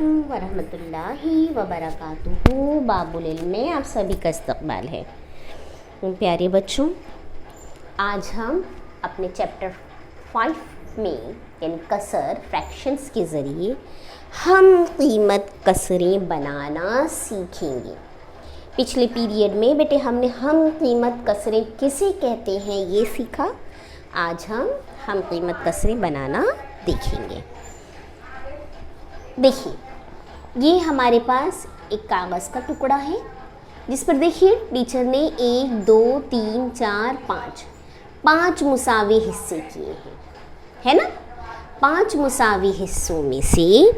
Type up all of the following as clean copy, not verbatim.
अस्सलामुअलैकुम वरहमतुल्लाहि वबरकातुहू। बाबुल इल्म में आप सभी का इस्तकबाल है। प्यारे बच्चों, आज हम अपने चैप्टर 5 में यानी कसर फ्रैक्शंस के ज़रिए हम कीमत कसरें बनाना सीखेंगे। पिछले पीरियड में बेटे हमने हम कीमत कसरें किसे कहते हैं ये सीखा। आज हम कीमत कसरें बनाना देखेंगे। देखिए, ये हमारे पास एक कागज़ का टुकड़ा है जिस पर देखिए टीचर ने 1 2 3 4 5 मुसावी हिस्से किए हैं, है ना। 5 मुसावी हिस्सों में से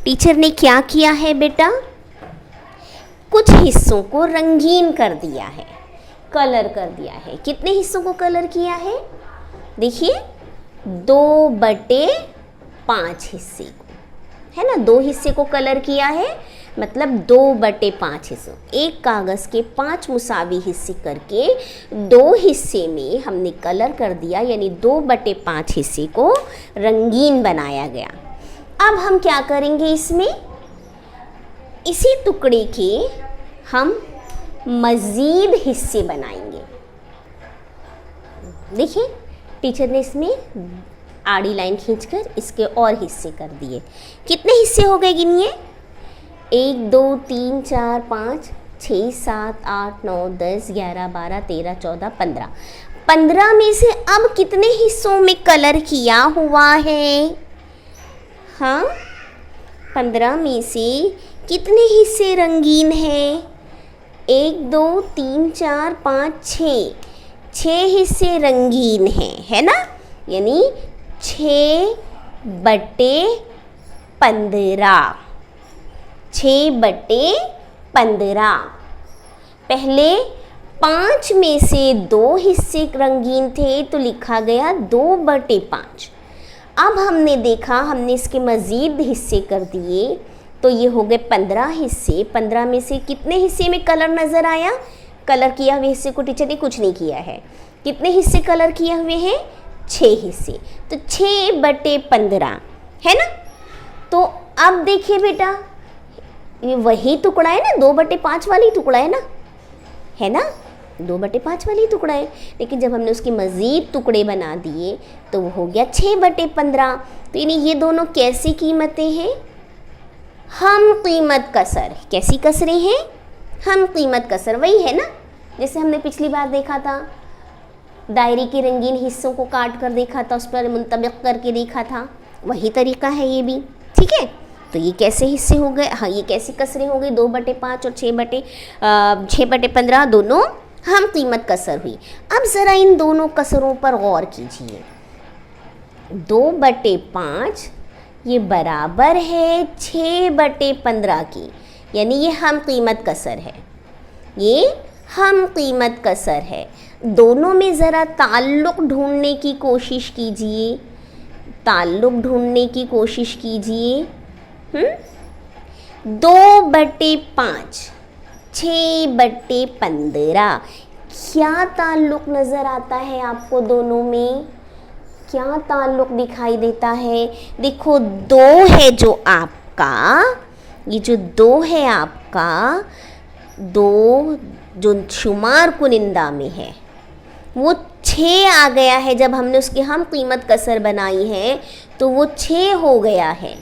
टीचर ने क्या किया है बेटा, कुछ हिस्सों को रंगीन कर दिया है, कलर कर दिया है। कितने हिस्सों को कलर किया है, देखिए 2/5 हिस्से को, है ना। 2 हिस्से को कलर किया है, मतलब 2/5 हिस्सों। एक कागज़ के 5 मुसावी हिस्से करके 2 हिस्से में हमने कलर कर दिया, यानी 2/5 हिस्से को रंगीन बनाया गया। अब हम क्या करेंगे, इसमें इसी टुकड़े के हम मज़ीद हिस्से बनाएंगे। देखिए टीचर ने इसमें आड़ी लाइन खींचकर इसके और हिस्से कर दिए। कितने हिस्से हो गए, गिनिए। 1 2 3 4 5 6 7 8 9 10 11 12 13 14 15। 15 में से अब कितने हिस्सों में कलर किया हुआ है, हाँ 15 में से कितने हिस्से रंगीन हैं, 1 2 3 4 5 6 हिस्से रंगीन हैं, है ना। यानी 6/15 6/15। पहले 5 में से 2 हिस्से रंगीन थे तो लिखा गया 2/5। अब हमने देखा, हमने इसके मज़ीद हिस्से कर दिए तो ये हो गए 15 हिस्से। 15 में से कितने हिस्से में कलर नज़र आया, कलर किया हुए हिस्से को टीचर ने कुछ नहीं किया है। कितने हिस्से कलर किए हुए हैं, 6 हिस्से, तो 6/15, है ना। तो अब देखिए बेटा, ये वही टुकड़ा है ना, 2/5 वाली टुकड़ा है ना, 2/5 वाली टुकड़ा है। लेकिन जब हमने उसके मज़ीद टुकड़े बना दिए तो वो हो गया 6/15। तो यानी ये दोनों कैसी कीमतें हैं, हम कीमत कसर। कैसी कसरें हैं, हम कीमत कसर। वही है ना जैसे हमने पिछली बार देखा था, दायरे के रंगीन हिस्सों को काट कर देखा था, उस पर मुंतबिक करके देखा था। वही तरीका है ये भी, ठीक है। तो ये कैसे हिस्से हो गए, हाँ ये कैसी कसरें हो गई, 2/5 और 6/15 दोनों हम कीमत कसर हुई। अब ज़रा इन दोनों कसरों पर गौर कीजिए। 2/5 ये बराबर है 6/15 की, यानी ये हम कीमत कसर है, ये हम कीमत कसर है। दोनों में ज़रा ताल्लुक़ ढूंढने की कोशिश कीजिए, ताल्लुक़ ढूंढने की कोशिश कीजिए। 2/5 6/15, क्या ताल्लुक़ नज़र आता है आपको दोनों में, क्या ताल्लुक़ दिखाई देता है। देखो 2 है जो आपका, ये जो 2 है आपका, 2 जो शुमार कुनिंदा में है वो 6 आ गया है। जब हमने उसकी हम कीमत कसर बनाई है तो वो 6 हो गया है।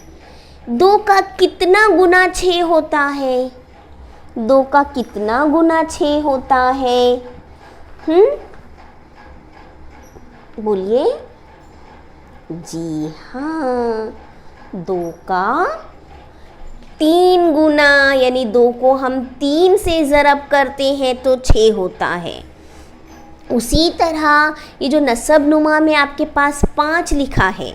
2 का कितना गुना 6 होता है, 2 का कितना गुना 6 होता है, बोलिए। जी हाँ, 2 का 3 गुना, यानी 2 को हम 3 से ज़रब करते हैं तो 6 होता है। उसी तरह ये जो नसब नुमा में आपके पास 5 लिखा है,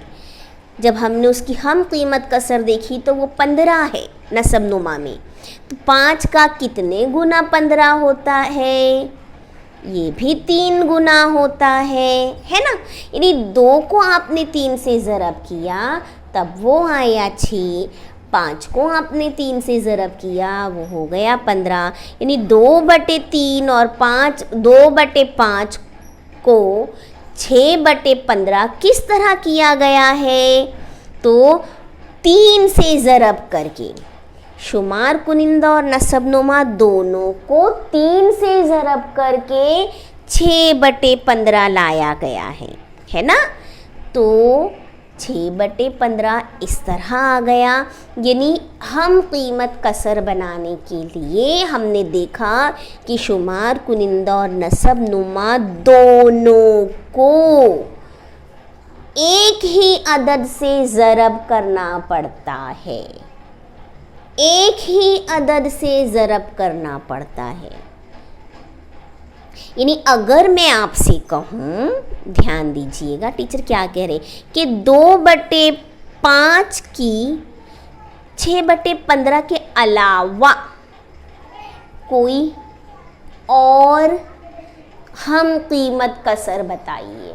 जब हमने उसकी हम कीमत कसर देखी तो वो 15 है नसब नुमा में। तो 5 का कितने गुना 15 होता है, ये भी 3 गुना होता है ना। यानी 2 को आपने 3 से ज़रब किया तब वो आया 6, 5 को आपने 3 से ज़रब किया वो हो गया 15। यानी 2/3 और 2/5 को 6/15 किस तरह किया गया है, तो 3 से ज़रब करके, शुमार कुनिंदा और नसबनुमा दोनों को 3 से ज़रब करके 6/15 लाया गया है ना। तो 6/15 इस तरह आ गया। यानी हम कीमत कसर बनाने के लिए हमने देखा कि शुमार कुनिंदा और नसबनुमा दोनों को एक ही अदद से ज़रब करना पड़ता है, एक ही अदद से ज़रब करना पड़ता है। यानी अगर मैं आपसे कहूँ, ध्यान दीजिएगा टीचर क्या कह रहे कि 2/5 की 6/15 के अलावा कोई और हम कीमत कसर बताइए।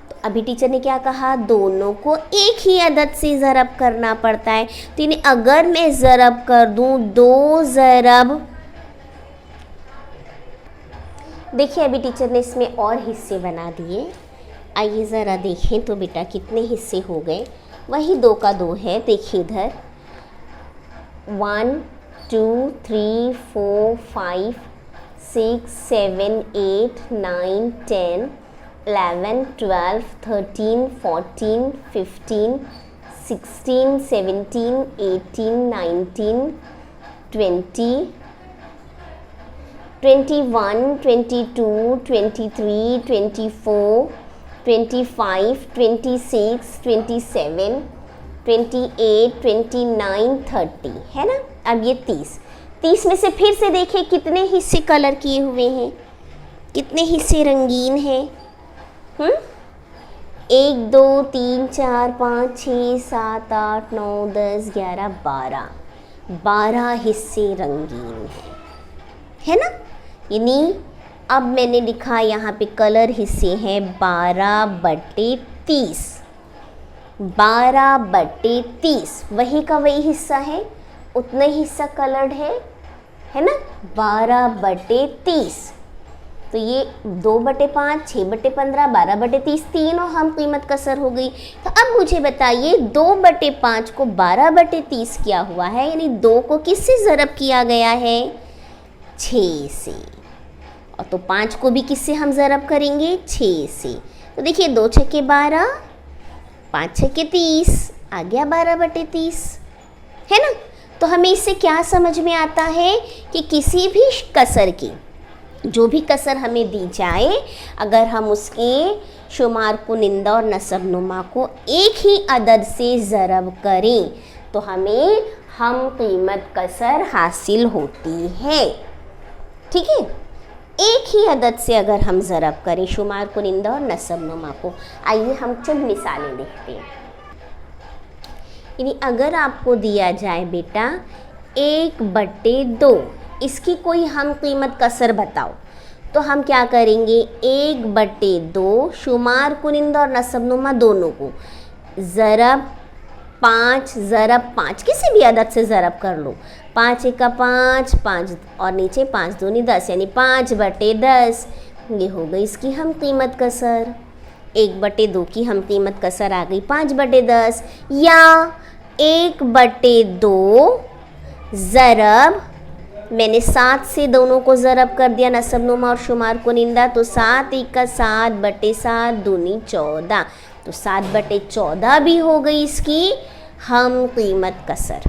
तो अभी टीचर ने क्या कहा, दोनों को एक ही अदद से ज़रब करना पड़ता है। तो यानी अगर मैं ज़रब कर दूँ 2 ज़रब, देखिए अभी टीचर ने इसमें और हिस्से बना दिए। आइए ज़रा देखें तो बेटा कितने हिस्से हो गए। वही 2 का 2 है, देखिए इधर 1 2 3 4 5 6 7 8 9 10 11 12 13 14 15 16 17 18 19 20 21 22 23 24 25 26 27 28 29 30 है ना। अब ये 30 में से फिर से देखिए कितने हिस्से कलर किए हुए हैं, कितने हिस्से रंगीन हैं। 1 2 3 4 5 6 7 8 9 10 11 12 हिस्से रंगीन है ना। यानी अब मैंने लिखा यहाँ पे कलर हिस्से हैं 12/30, 12/30 वही का वही हिस्सा है, उतना ही हिस्सा कलर्ड है ना, 12/30। तो ये 2/5, 6/15, 12/30 तीनों हम कीमत कसर हो गई। तो अब मुझे बताइए 2/5 को 12/30 क्या हुआ है, यानी 2 को किससे ज़रब किया गया है, 6 से। और तो 5 को भी किससे हम ज़रब करेंगे, 6 से। तो देखिए 2 छक्के 12, 5 छक्के 30, आ गया 12/30 है ना। तो हमें इससे क्या समझ में आता है कि किसी भी कसर की, जो भी कसर हमें दी जाए, अगर हम उसके शुमार कुनिंदा और नसबनुमा को एक ही अदद से ज़रब करें तो हमें हम कीमत कसर हासिल होती है। ठीक है, एक ही अदद से अगर हम ज़रब करें शुमार कुनिंदा और नसबनुमा को। आइए हम चंद मिसालें देखते हैं। यानी अगर आपको दिया जाए बेटा 1/2, इसकी कोई हम कीमत कसर बताओ, तो हम क्या करेंगे, 1/2 शुमार कुनिंदा और नसबनुमा दोनों को ज़रब 5 किसी भी अदद से ज़रब कर लो। 5 1 का 5, 5 और नीचे 5 दूनी 10, यानी 5/10 ये हो गई इसकी हम कीमत कसर। 1/2 की हम कीमत कसर आ गई 5/10, या 1/2 ज़रब, मैंने 7 से दोनों को ज़रब कर दिया नसबनुमा और शुमार कुनिंदा, तो 7 1 का 7/7 दूनी 14, तो 7/14 भी हो गई इसकी हम कीमत कसर।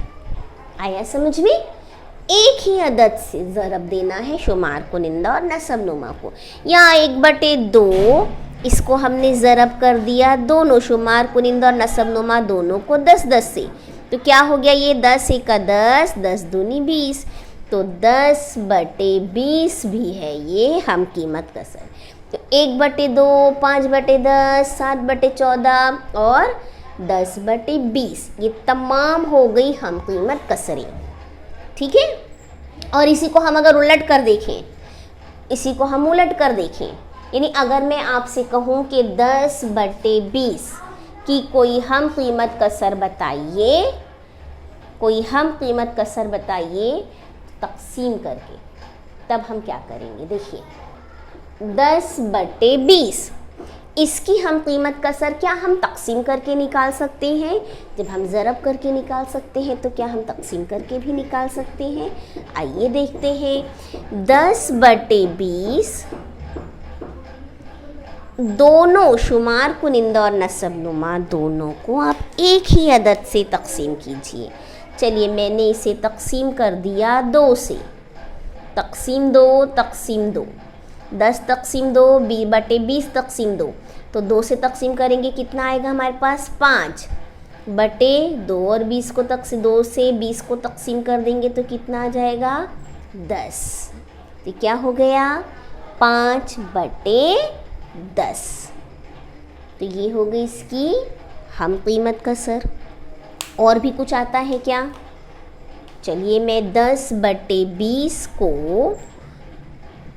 आया समझ में, एक ही अदद से ज़रब देना है शुमार कुनिंदा और नसबनुमा को। या 1/2 इसको हमने ज़रब कर दिया दोनों शुमार कुनिंदा और नसबनुमा दोनों को 10 से, तो क्या हो गया ये 10 1 का 10, 10 दूनी 20, तो 10/20 भी है ये हम कीमत कसर। तो 1/2, 5/10, 7/14 और 10/20 ये तमाम हो गई हम कीमत कसरें। ठीक है, और इसी को हम अगर उलट कर देखें, इसी को हम उलट कर देखें, यानी अगर मैं आपसे कहूँ कि 10/20 की कोई हम कीमत कसर बताइए, कोई हम कीमत कसर बताइए तकसीम करके, तब हम क्या करेंगे, देखिए 10/20 इसकी हम कीमत कसर क्या हम तकसीम करके निकाल सकते हैं? जब हम ज़रब करके निकाल सकते हैं तो क्या हम तकसीम करके भी निकाल सकते हैं? आइए देखते हैं। 10/20 दोनों शुमार कुनिंदा और नसब नुमा दोनों को आप एक ही अदद से तकसीम कीजिए। चलिए मैंने इसे तकसीम कर दिया 2 से। तकसीम 2 तकसीम 2, 10 तकसीम 2 20/20 तकसीम 2, तो 2 से तकसीम करेंगे कितना आएगा हमारे पास 5/2 और 20 को 2 से 20 को तकसीम कर देंगे तो कितना आ जाएगा 10। तो क्या हो गया 5/10। तो ये हो गई इसकी हम कीमत कसर। और भी कुछ आता है क्या? चलिए मैं 10/20 को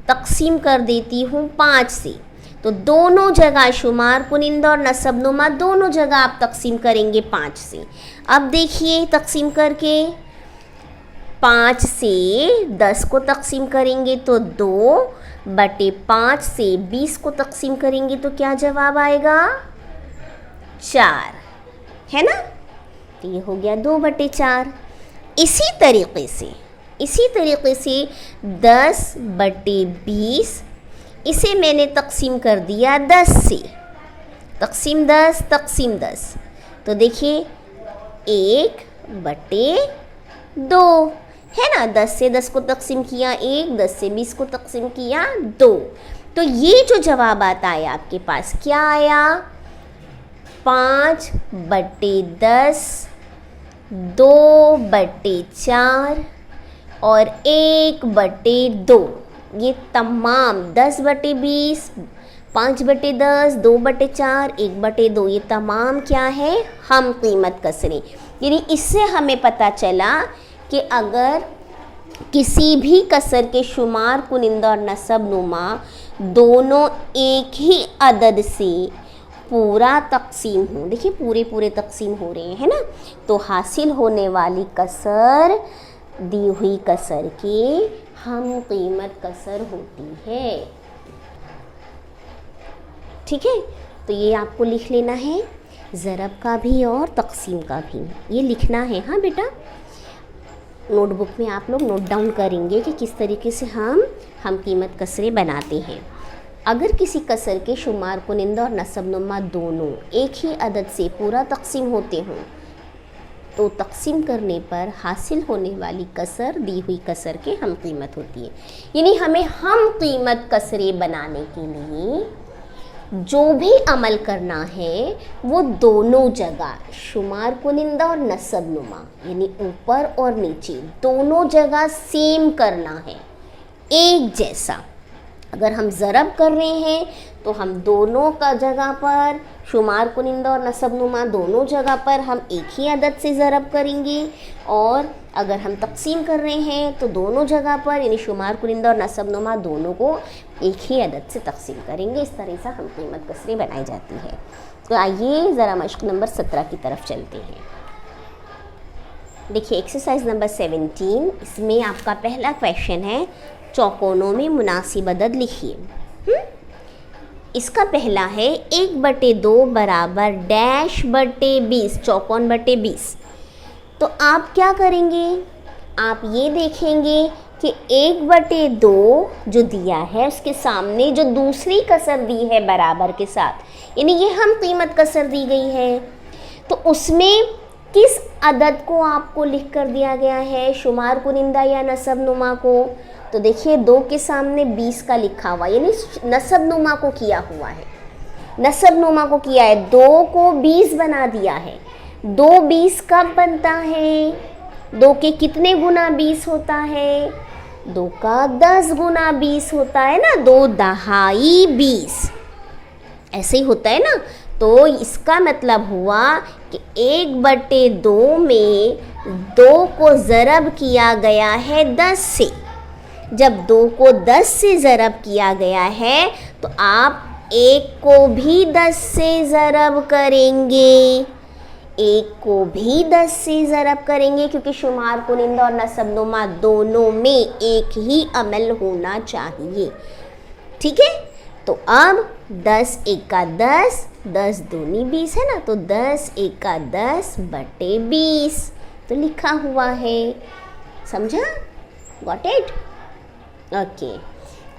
तकसीम कर देती हूँ 5 से, तो दोनों जगह शुमार कुनिंदा और नसब नुमा दोनों जगह आप तकसीम करेंगे 5 से। अब देखिए तकसीम करके 5 से 10 को तकसीम करेंगे तो 2/5 से 20 को तकसीम करेंगे तो क्या जवाब आएगा 4, है ना? तो ये हो गया 2/4। इसी तरीके से 10/20 इसे मैंने तकसीम कर दिया 10 से। तकसीम 10 तकसीम 10, तो देखिए 1/2 है ना। 10 से 10 को तकसीम किया 1, 10 से 20 को तकसीम किया 2। तो ये जो जवाब आता है आपके पास क्या आया 5/10, 2/4 और 1/2। ये तमाम 10/20, 5/10, 2/4, 1/2 ये तमाम क्या है हम कीमत कसरें। यानी इससे हमें पता चला कि अगर किसी भी कसर के शुमार कुनिंदा और नसब नुमा दोनों एक ही अदद से पूरा तकसीम हो, देखिए पूरे तकसीम हो रहे हैं ना, तो हासिल होने वाली कसर दी हुई कसर की हम कीमत कसर होती है। ठीक है, तो ये आपको लिख लेना है, ज़रब का भी और तकसीम का भी ये लिखना है। हाँ बेटा, नोटबुक में आप लोग नोट डाउन करेंगे कि किस तरीके से हम कीमत कसरें बनाते हैं। अगर किसी कसर के शुमार कुनिंदा और नसब नुमा दोनों एक ही अदद से पूरा तकसीम होते हों तो तकसीम करने पर हासिल होने वाली कसर दी हुई कसर के हम कीमत होती है। यानी हमें हम कीमत कसरें बनाने के लिए जो भी अमल करना है वो दोनों जगह शुमार कुनिंदा और नसब नुमा यानी ऊपर और नीचे दोनों जगह सेम करना है, एक जैसा। अगर हम ज़रब कर रहे हैं तो हम दोनों का जगह पर शुमार कुनिंदा और नसब नुमा दोनों जगह पर हम एक ही अदद से ज़रब करेंगे, और अगर हम तकसीम कर रहे हैं तो दोनों जगह पर यानी शुमार कुनिंदा और नसब नुमा दोनों को एक ही अदद से तकसीम करेंगे। इस तरह से हम कीमत कसरें बनाई जाती है। तो आइए ज़रा मश्क नंबर 17 की तरफ चलते हैं। देखिए एक्सरसाइज नंबर 17, इसमें आपका पहला क्वेश्चन है चौकोनों में मुनासिब अदद लिखिए। इसका पहला है 1/2 बराबर -20 चौकोन बटे 20। तो आप क्या करेंगे, आप ये देखेंगे कि 1/2 जो दिया है उसके सामने जो दूसरी कसर दी है बराबर के साथ, यानी ये हम कीमत कसर दी गई है, तो उसमें किस अदद को आपको लिख कर दिया गया है, शुमार कुनिंदा या नसब नुमा को। तो देखिए 2 के सामने 20 का लिखा हुआ यानी नसब नुमा को किया हुआ है, नसब नुमा को किया है, 2 को 20 बना दिया है। 2 20 कब बनता है, 2 के कितने गुना 20 होता है, 2 का 10 गुना 20 होता है ना, 2 दहाई 20 ऐसे ही होता है ना। तो इसका मतलब हुआ कि 1/2 में 2 को ज़रब किया गया है 10 से। जब 2 को 10 से ज़रब किया गया है तो आप 1 को भी 10 से ज़रब करेंगे, 1 को भी 10 से ज़रब करेंगे, क्योंकि शुमार कुनिंदा और नसब नुमा दोनों में एक ही अमल होना चाहिए। ठीक है, तो अब 10 एका 10, 10 दूनी 20 है ना, तो 10 एका 10 बटे 20 तो लिखा हुआ है। समझा? Got it? ओके।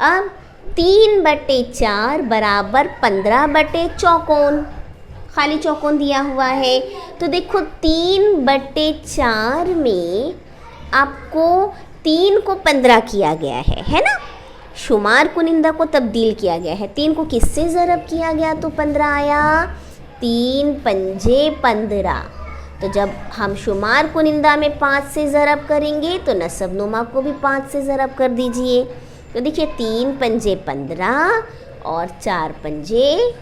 अब 3 बटे 4 बराबर 15 बटे चौकोन, खाली चौकोन दिया हुआ है। तो देखो 3 बटे 4 में आपको 3 को 15 किया गया है ना, शुमार कुनिंदा को तब्दील किया गया है। 3 को किससे ज़रब किया गया तो 15 आया, 3 पंजे 15। तो जब हम शुमार कुनिंदा में 5 से ज़रब करेंगे तो नसब नुमा को भी 5 से ज़रब कर दीजिए। तो देखिए 3 पंजे 15 और 4 पंजे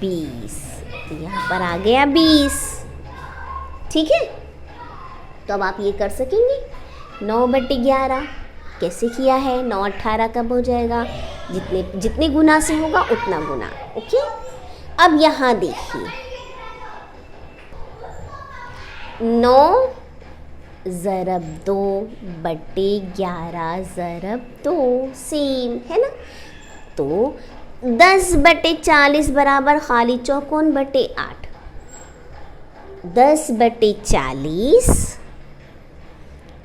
20, तो यहाँ पर आ गया 20। ठीक है, तो अब आप ये कर सकेंगे 9 बटे 11 कैसे किया है। 9 18 कब हो जाएगा, जितने गुना से होगा उतना गुना। ओके, अब यहाँ देखिए 9 ज़रब 2 बटे 11 ज़रब 2 सेम है ना। तो 10 बटे 40 बराबर खाली चौकोन बटे 8। 10 बटे 40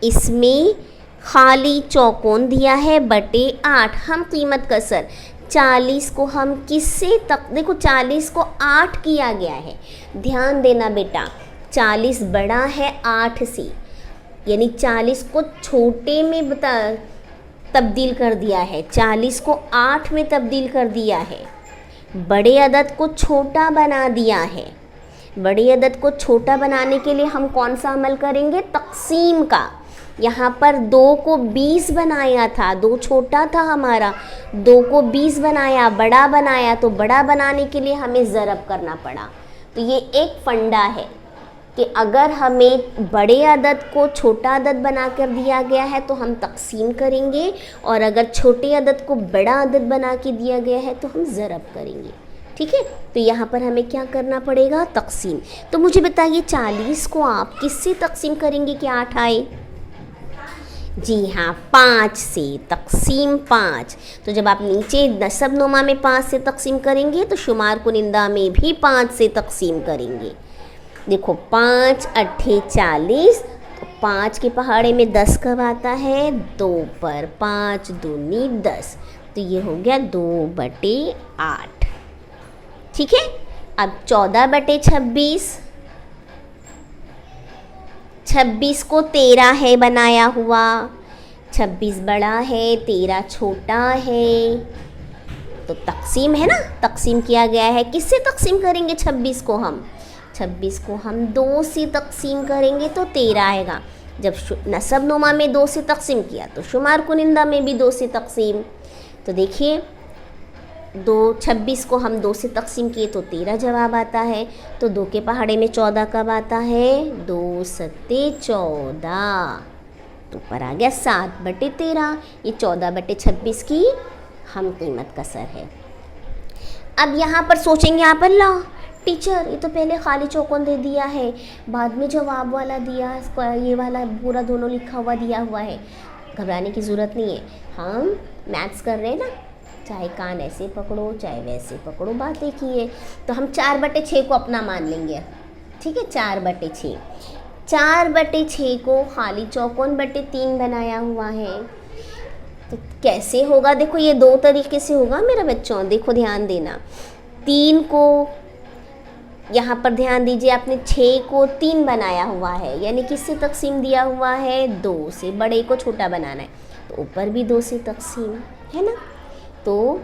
इसमें खाली चौकोन दिया है बटे 8। हम कीमत कसर 40 को हम किससे तक, देखो 40 को 8 किया गया है। ध्यान देना बेटा, 40 बड़ा है 8 से, यानी 40 को छोटे में तब्दील कर दिया है, 40 को 8 में तब्दील कर दिया है, बड़े अदद को छोटा बना दिया है। बड़ी अदद को छोटा बनाने के लिए हम कौन सा अमल करेंगे, तक़सीम का। यहाँ पर 2 को 20 बनाया था, 2 छोटा था हमारा, 2 को 20 बनाया, बड़ा बनाया, तो बड़ा बनाने के लिए हमें ज़रब करना पड़ा। तो ये एक फंडा है कि अगर हमें बड़े अदद को छोटा अदद बना कर दिया गया है तो हम तक़सीम करेंगे, और अगर छोटे अदद को बड़ा अदद बना के दिया गया है तो हम ज़रब करेंगे। ठीक है, तो यहाँ पर हमें क्या करना पड़ेगा, तक़सीम। तो मुझे बताइए 40 को आप किससे तक़सीम करेंगे कि 8 आए। जी हाँ, 5 से, तक़सीम 5। तो जब आप नीचे नसब नुमा में 5 से तक़सीम करेंगे तो शुमार कुनिंदा में भी 5 से तक़सीम करेंगे। देखो 5 अट्ठे 40, तो 5 के पहाड़े में 10 कब आता है, 2 पर, 5 दूनी 10, तो ये हो गया 2 बटे 8। ठीक है, अब 14 बटे 26, 26 को 13 है बनाया हुआ, 26 बड़ा है 13 छोटा है, तो तक़सीम है ना, तक़सीम किया गया है। किससे तक़सीम करेंगे 26 को हम, 26 को हम 2 से तक़सीम करेंगे तो 13 आएगा। जब नसब नुमा में 2 से तक़सीम किया तो शुमार कुनिंदा में भी 2 से तक़सीम। तो देखिए 26 को हम 2 से तक़सीम किए तो 13 जवाब आता है। तो 2 के पहाड़े में 14 कब आता है, 2 सत्ते 14, तो ऊपर आ गया 7 बटे 13। ये 14 बटे 26 की हम कीमत कसर है। अब यहाँ पर सोचेंगे आप, अल्लाह टीचर ये तो पहले खाली चौकोन दे दिया है, बाद में जवाब वाला दिया, ये वाला पूरा दोनों लिखा हुआ दिया हुआ है। घबराने की ज़रूरत नहीं है, हम मैथ्स कर रहे हैं ना, चाहे कान ऐसे पकड़ो चाहे वैसे पकड़ो, बात एक ही है। तो हम 4 बटे 6 को अपना मान लेंगे। ठीक है, 4 बटे 6, 4 बटे 6 को खाली चौकोन बटे 3 बनाया हुआ है। तो कैसे होगा, देखो ये 2 तरीके से होगा मेरे बच्चों, देखो ध्यान देना। 3 को यहाँ पर ध्यान दीजिए, आपने 6 को 3 बनाया हुआ है, यानी किससे तक़सीम दिया हुआ है, 2 से। बड़े को छोटा बनाना है तो ऊपर भी 2 से तक़सीम है ना। तो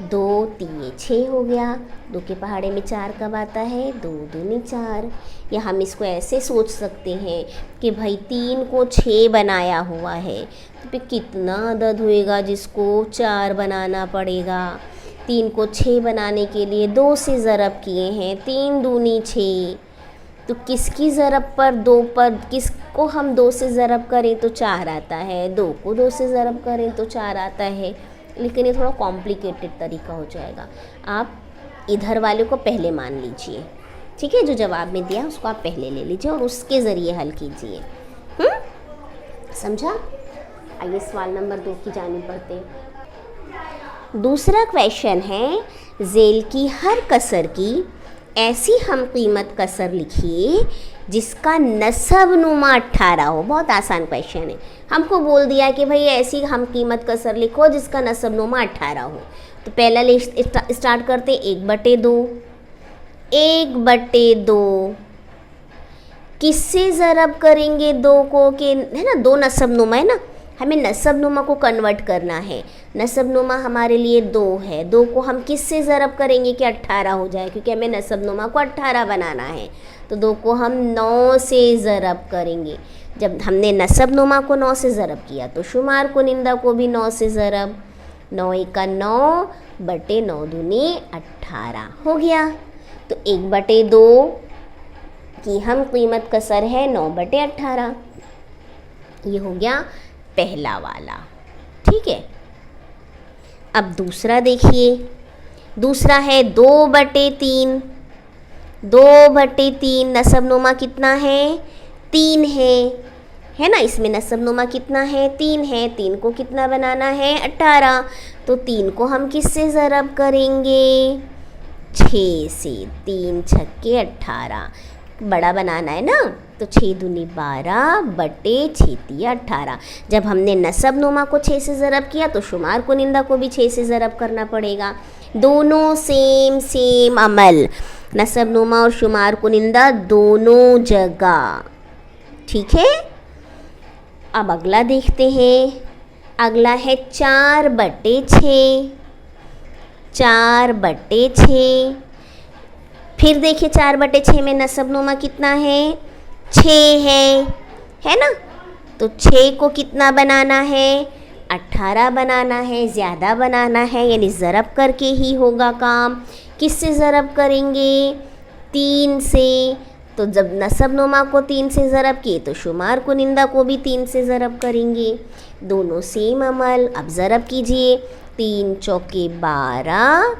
2 3 6 हो गया। 2 के पहाड़े में 4 कब आता है, 2 दूनी 4। या हम इसको ऐसे सोच सकते हैं कि भाई 3 को 6 बनाया हुआ है, तो फिर कितना अदद होएगा जिसको 4 बनाना पड़ेगा। 3 को 6 बनाने के लिए 2 से ज़रब किए हैं, 3 दूनी 6। तो किसकी ज़रब पर, 2 पर, किसको हम 2 से ज़रब करें तो 4 आता है, 2 को 2 से ज़रब करें तो 4 आता है। लेकिन ये थोड़ा कॉम्प्लिकेटेड तरीका हो जाएगा। आप इधर वाले को पहले मान लीजिए, ठीक है, जो जवाब में दिया उसको आप पहले ले लीजिए और उसके ज़रिए हल कीजिए। समझा? आइए सवाल नंबर 2 की जानिब बढ़ते हैं। दूसरा क्वेश्चन है, ज़ेल की हर कसर की ऐसी हम कीमत कसर लिखिए जिसका नसब नुमा 18 हो। बहुत आसान क्वेश्चन है, हमको बोल दिया कि भाई ऐसी हम कीमत कसर लिखो जिसका नसब नुमा 18 हो। तो पहला लिस्ट स्टार्ट करते 1/2। 1/2 किससे ज़रब करेंगे 2 को, के है ना, 2 नसब नुमा है ना, हमें नसब नुमा को कन्वर्ट करना है। नसब नुमा हमारे लिए 2 है, 2 को हम किससे ज़रब करेंगे कि 18 हो जाए, क्योंकि हमें नसब नुमा को 18 बनाना है। तो 2 को हम 9 से ज़रब करेंगे। जब हमने नसब नुमा को 9 से ज़रब किया तो शुमार कुनिंदा को भी 9 से ज़रब। 9 एका 9 बटे 9 दूनी 18 हो गया। तो 1/2 की हम कीमत कसर है 9/18। ये हो गया पहला वाला, ठीक है। अब दूसरा देखिए, दूसरा है 2/3। 2/3 नसब नुमा कितना है, 3 है ना, इसमें नसब नुमा कितना है, 3 है। 3 को कितना बनाना है, 18। तो 3 को हम किससे ज़रब करेंगे, 6 से। 3 छक्के 18, बड़ा बनाना है ना, तो 6 दूनी 12 बटे 6 तिया 18। जब हमने नसब नुमा को 6 से ज़रब किया तो शुमार कुनिंदा को भी 6 से ज़रब करना पड़ेगा। दोनों सेम अमल, नसब नुमा और शुमार कुनिंदा दोनों जगह, ठीक है। अब अगला देखते हैं, अगला है 4/6। 4/6 फिर देखिए 4/6 में नसब नुमा कितना है, 6 है ना। तो 6 को कितना बनाना है, 18 बनाना है, ज़्यादा बनाना है, यानी ज़रब करके ही होगा काम। किससे ज़रब करेंगे, 3 से। तो जब नसब नुमा को 3 से ज़रब किए तो शुमार कुनिंदा को भी 3 से ज़रब करेंगे। दोनों सेम अमल। अब ज़रब कीजिए, 3 चौके 12,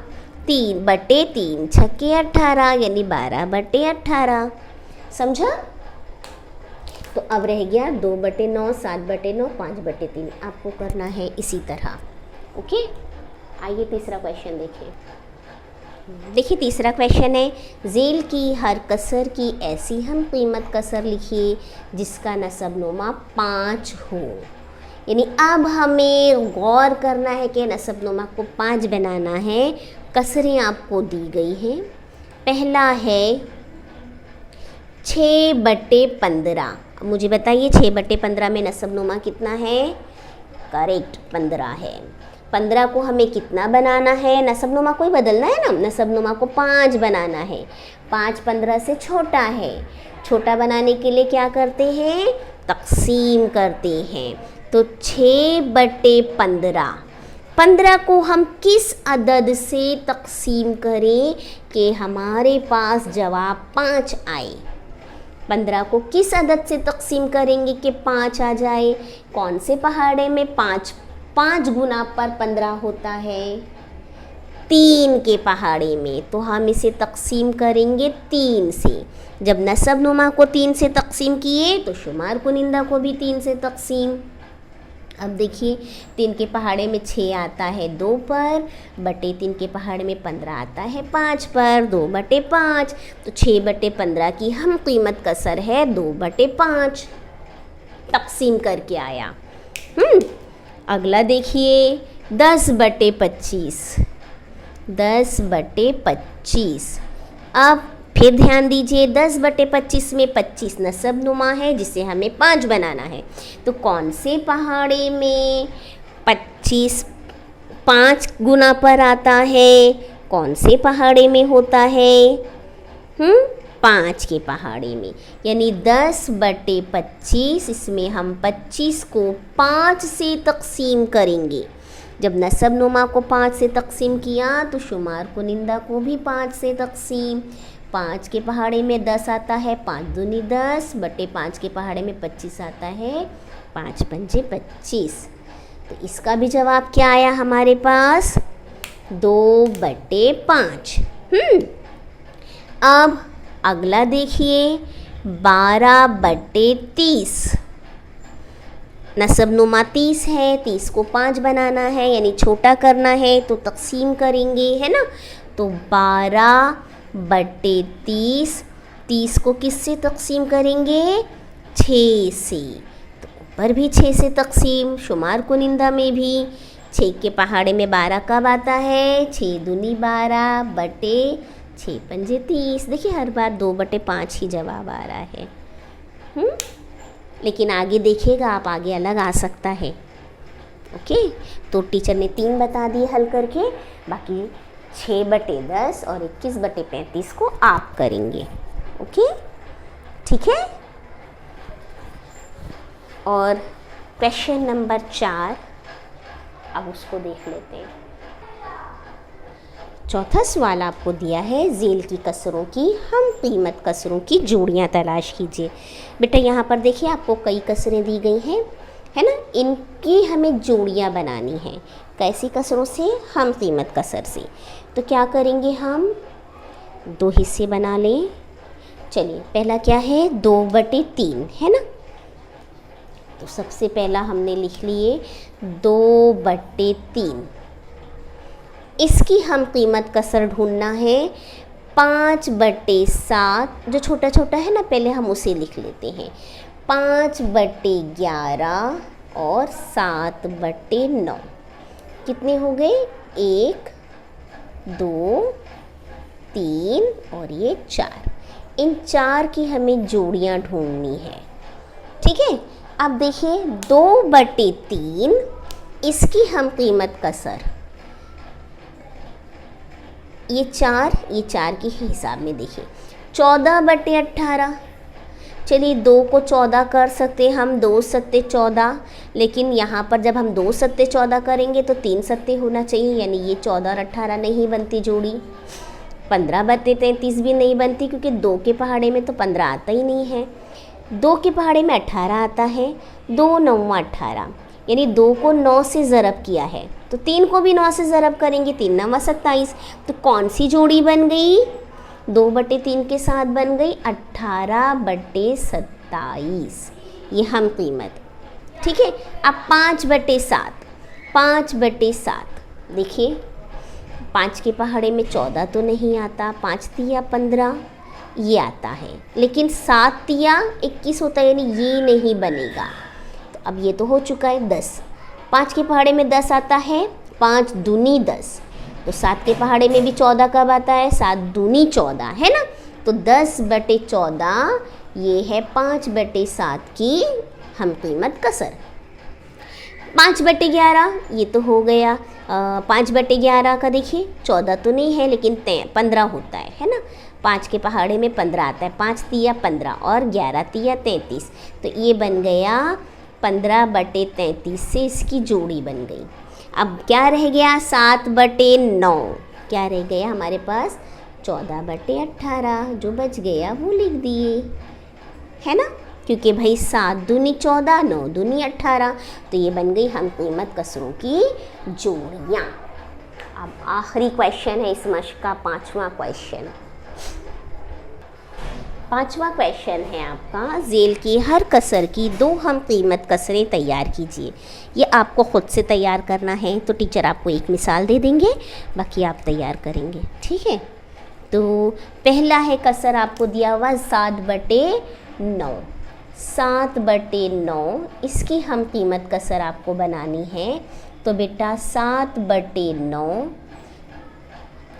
3/3 छक्के 18, यानी 12/18। समझा। तो अब रह गया 2/9, 7/9, 5/3। आपको करना है इसी तरह, ओके। आइए तीसरा क्वेश्चन देखें। देखिए तीसरा क्वेश्चन है, ज़ेल की हर कसर की ऐसी हम कीमत कसर लिखिए जिसका नसब नुमा 5 हो। यानी अब हमें गौर करना है कि नसब नुमा को 5 बनाना है। कसरें आपको दी गई हैं। पहला है 6/15। मुझे बताइए 6/15 में नसब नुमा कितना है, करेक्ट 15 है। 15 को हमें कितना बनाना है, नसब नुमा को ही बदलना है ना, नसब नुमा को 5 बनाना है। 5 15 से छोटा है। छोटा बनाने के लिए क्या करते हैं, तकसीम करते हैं। तो 6/15, 15 को हम किस अदद से तकसीम करें कि हमारे पास जवाब 5 आए। 15 को किस अदद से तकसीम करेंगे कि 5 आ जाए। कौन से पहाड़े में 5 गुना पर 15 होता है, 3 के पहाड़े में। तो हम इसे तकसीम करेंगे 3 से। जब नसब नुमा को 3 से तकसीम किए तो शुमार कुनिंदा को भी 3 से तकसीम। अब देखिए 3 के पहाड़े में 6 आता है 2 पर, बटे 3 के पहाड़े में 15 आता है 5 पर, 2/5। तो 6/15 की हम कीमत कसर है 2/5, तकसीम करके आया। अगला देखिए 10/25। 10/25। अब फिर ध्यान दीजिए 10/25 में 25 नसब नुमा है जिसे हमें 5 बनाना है। तो कौन से पहाड़े में 25 5 गुना पर आता है, कौन से पहाड़े में होता है, 5 के पहाड़े में। यानी 10/25, इसमें हम 25 को 5 से तकसीम करेंगे। जब नसब नुमा को 5 से तकसीम किया तो शुमार कुनिंदा को भी 5 से तकसीम। 5 के पहाड़े में 10 आता है, 5 दूनी 10 बटे 5 के पहाड़े में 25 आता है, 5 पंजे 25। तो इसका भी जवाब क्या आया हमारे पास, 2/5। अब अगला देखिए 12/30। नसब नुमा 30 है, 30 को 5 बनाना है यानी छोटा करना है तो तकसीम करेंगे, है ना। तो 12/30, 30 को किससे तकसीम करेंगे? 6 से। तो ऊपर भी 6 से तकसीम, शुमार कुनिंदा में भी 6 के पहाड़े में 12 कब आता है? 6 दूनी 12 बटे 6 पंजे 30। देखिए हर बार 2/5 ही जवाब आ रहा है। लेकिन आगे देखिएगा आप, आगे अलग आ सकता है। ओके, तो टीचर ने 3 बता दिए हल करके, बाकी 6/10 और 21/35 को आप करेंगे। ओके, ठीक है। और क्वेश्चन नंबर 4, अब उसको देख लेते हैं। चौथा सवाल आपको दिया है ज़ेल की कसरों की हम कीमत कसरों की जोड़ियां तलाश कीजिए। बेटा यहाँ पर देखिए आपको कई कसरें दी गई हैं, है ना। इनकी हमें जोड़ियां बनानी है। कैसी कसरों से? हम कीमत कसर से। तो क्या करेंगे हम? 2 हिस्से बना लें। चलिए पहला क्या है? 2/3, है ना। तो सबसे पहला हमने लिख लिए 2/3। इसकी हम कीमत कसर ढूंढना है 5/7, जो छोटा छोटा है ना, पहले हम उसे लिख लेते हैं। 5/11 और 7/9 कितने हो गए? 1 2 3 और ये 4। इन 4 की हमें जोड़ियां ढूंढनी है, ठीक है। अब देखिए 2/3 इसकी हम कीमत कसर, ये 4 के हिसाब में देखिए 14/18। चलिए 2 को 14 कर सकते हम, 2 सत्ते 14, लेकिन यहाँ पर जब हम 2 सत्ते 14 करेंगे तो 3 सत्ते होना चाहिए, यानी ये 14 और 18 नहीं बनती जोड़ी। 15/33 भी नहीं बनती, क्योंकि 2 के पहाड़े में तो 15 आता ही नहीं है। 2 के पहाड़े में 18 आता है। 2 9 18, यानी 2 को 9 से ज़रब किया है तो 3 को भी 9 से ज़रब करेंगे, 3 9 27। तो कौन सी जोड़ी बन गई? 2/3 के साथ बन गई 18/27, ये हम कीमत, ठीक है। अब 5/7, 5/7 देखिए 5 के पहाड़े में 14 तो नहीं आता, 5 तिया 15 ये आता है, लेकिन 7 तिया 21 होता है, यानी ये नहीं बनेगा। तो अब ये तो हो चुका है 10। 5 के पहाड़े में 10 आता है, 5 दूनी 10। तो 7 के पहाड़े में भी 14 कब आता है? 7 दूनी 14, है ना। तो 10/14 ये है 5/7 की हम कीमत कसर। 5/11 ये तो हो गया। 5/11 का देखिए 14 तो नहीं है, लेकिन 15 होता है ना। 5 के पहाड़े में 15 आता है, 5 तिया 15 और 11 तिया 33। तो ये बन गया 15/33 से इसकी जोड़ी बन गई। अब क्या रह गया? 7/9। क्या रह गया हमारे पास? 14/18। जो बच गया वो लिख दिए, है ना, क्योंकि भाई 7 दूनी 14, 9 दूनी 18। तो ये बन गई हम कीमत कसरों की जोड़ियाँ। अब आखिरी क्वेश्चन है इस मश्क का, 5वां क्वेश्चन। 5वां क्वेश्चन है आपका, ज़ेल की हर कसर की 2 हम कीमत कसरें तैयार कीजिए। ये आपको ख़ुद से तैयार करना है, तो टीचर आपको एक मिसाल दे देंगे, बाकी आप तैयार करेंगे, ठीक है। तो पहला है कसर आपको दिया हुआ 7/9। 7/9 इसकी हम कीमत कसर आपको बनानी है। तो बेटा 7/9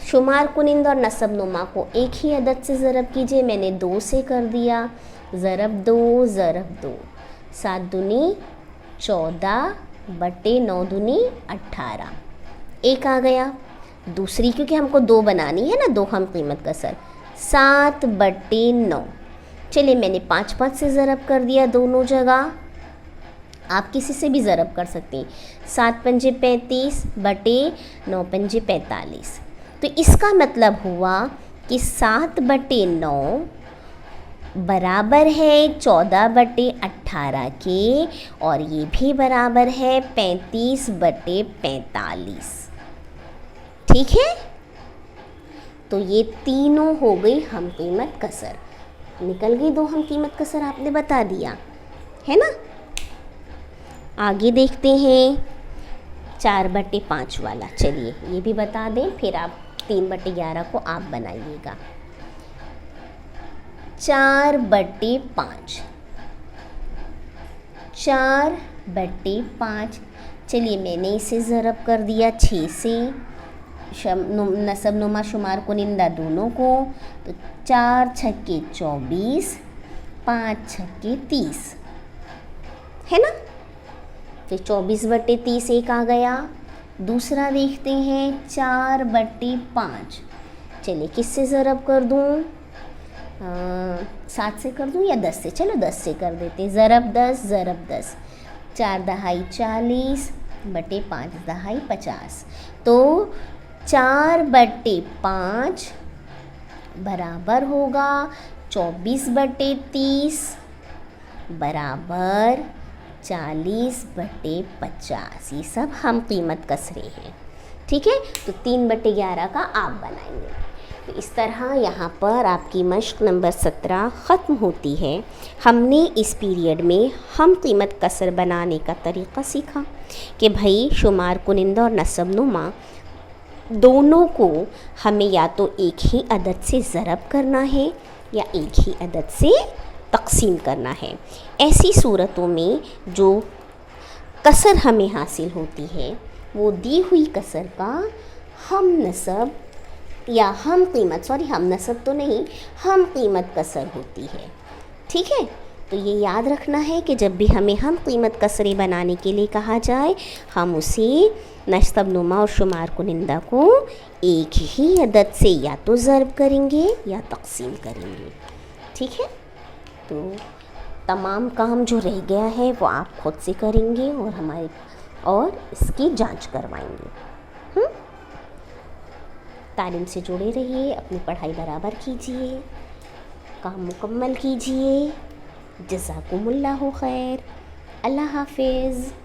शुमार कुनिंदा और नसब नुमा को एक ही अदद से ज़रब कीजिए। मैंने 2 से कर दिया, ज़रब 2 ज़रब 2। 7 दूनी 14/9 दूनी 18, एक आ गया। दूसरी क्योंकि हमको 2 बनानी है ना, 2 हम कीमत कसर। 7/9 चलिए मैंने 5 से ज़रब कर दिया दोनों जगह, आप किसी से भी ज़रब कर सकती हैं। 7 पंजे 35 बटे 9 पंजे 45। तो इसका मतलब हुआ कि 7/9 बराबर है 14/18 के, और ये भी बराबर है 35/45, ठीक है। तो ये तीनों हो गई हम कीमत कसर, निकल गई 2 हम कीमत कसर, आपने बता दिया है ना। आगे देखते हैं 4/5 वाला। चलिए ये भी बता दें, फिर आप 3/11 को आप बनाइएगा। 4/5, 4/5। चलिए मैंने इसे ज़रब कर दिया 6 से, नसब नुमा शुमार कुनिंदा दोनों को। तो 4 छक्के 24, 5 छक्के 30, है ना। फिर 24/30 एक आ गया। दूसरा देखते हैं 4/5। चलिए किससे ज़रब कर दूँ, 7 से कर दूँ या 10 से? चलो 10 से कर देते। ज़रब 10, ज़रब 10। 4 दहाई 40 बटे 5 दहाई 50। तो 4/5 बराबर होगा 24/30 बराबर 40/50। ये सब हम कीमत कस रहे हैं, ठीक है। तो 3/11 का आप बनाएंगे। तो इस तरह यहाँ पर आपकी मश्क नंबर 17 ख़त्म होती है। हमने इस पीरियड में हम कीमत कसर बनाने का तरीक़ा सीखा कि भाई शुमार कुनिंदा और नसब नुमा दोनों को हमें या तो एक ही अदद से ज़रब करना है या एक ही अदद से तक़सीम करना है। ऐसी सूरतों में जो कसर हमें हासिल होती है वो दी हुई कसर का हम नसब या हम कीमत, हम नसब तो नहीं, हम कीमत कसर होती है, ठीक है। तो ये याद रखना है कि जब भी हमें हम कीमत कसरे बनाने के लिए कहा जाए, हम उसे नसब नुमा और शुमार कुनिंदा को एक ही अदद से या तो ज़रब करेंगे या तक़सीम करेंगे, ठीक है। तो तमाम काम जो रह गया है वो आप खुद से करेंगे और इसकी जांच करवाएंगे। तालीम से जुड़े रहिए, अपनी पढ़ाई बराबर कीजिए, काम मुकम्मल कीजिए। जज़ाकुमुल्लाहु खैर। अल्लाह हाफ़िज़।